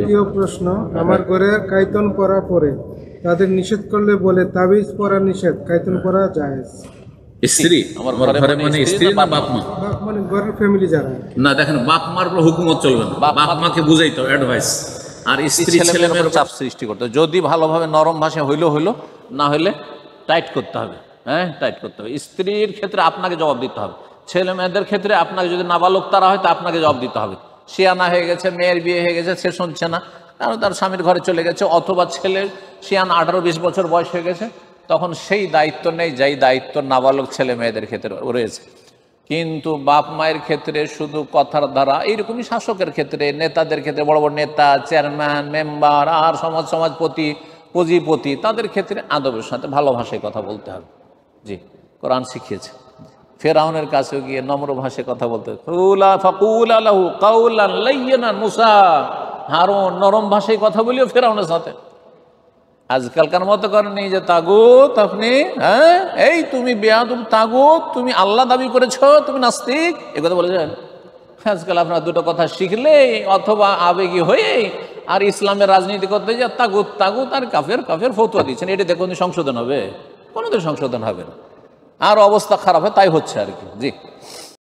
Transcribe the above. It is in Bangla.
দ্বিতীয় প্রশ্ন, আমার ঘরে কাইতন পরা পরে তাদের নিষেধ করলে বলে তাবিজ পরা নিষেধ, কাইতন পরা জায়েজ। স্ত্রী আমার ঘরে মানে স্ত্রী না বাপ মা? বাপ মানে ঘরের ফ্যামিলি যারা। না দেখেন, বাপ মার উপর হুকুমত চলবে না, বাপ মাকে বুঝাইতে হবে, অ্যাডভাইস। আর স্ত্রী ছেলে মেয়ের চাপ সৃষ্টি করতে হবে। যদি ভালোভাবে নরম ভাষা হইলো হইলো, না হইলে টাইট করতে হবে। হ্যাঁ, টাইট করতে হবে। স্ত্রীর ক্ষেত্রে আপনাকে জবাব দিতে হবে, ছেলে মেয়েদের ক্ষেত্রে আপনাকে যদি নাবালক তারা হয় তা আপনাকে জবাব দিতে হবে। শিয়ানা হয়ে গেছে, মেয়ের বিয়ে হয়ে গেছে, সে শুনছে না, কারণ তার স্বামীর ঘরে চলে গেছে, অথবা ছেলের শিয়ানা 18-20 বছর বয়স হয়ে গেছে, তখন সেই দায়িত্ব নেই যেই দায়িত্ব নাবালক ছেলে মেয়েদের ক্ষেত্রে রয়েছে। কিন্তু বাপ মায়ের ক্ষেত্রে শুধু কথার দ্বারা, এইরকমই শাসকের ক্ষেত্রে, নেতাদের ক্ষেত্রে, বড় বড় নেতা, চেয়ারম্যান, মেম্বার আর সমাজপতি, পুঁজিপতি, তাদের ক্ষেত্রে আদবের সাথে ভালো ভাষায় কথা বলতে হবে। জি, কোরআন শিখিয়েছে। ফেরাউনের কাছেও গিয়ে নম্র ভাষায় কথা বলতে হবে। মুসা, হারুন নরম ভাষায় কথা বলিও ফেরাউনের সাথে। আজকালকার মতো করেনি যে তাগুত আপনি, হ্যাঁ এই তুমি বেয়াদব তাগুত, তুমি আল্লাহ দাবি করেছ, তুমি নাস্তিক, এ কথা বলে যান। আজকাল আপনার দুটো কথা শিখলে অথবা আবেগী হয়ে আর ইসলামের রাজনীতি করতে যা তাগুত তাগুত আর কাফের কাফের ফতোয়া দিচ্ছেন, এটা দেখুন সংশোধন হবে? কোনোদিন সংশোধন হবে না, আর অবস্থা খারাপ হয়, তাই হচ্ছে আর কি। জি।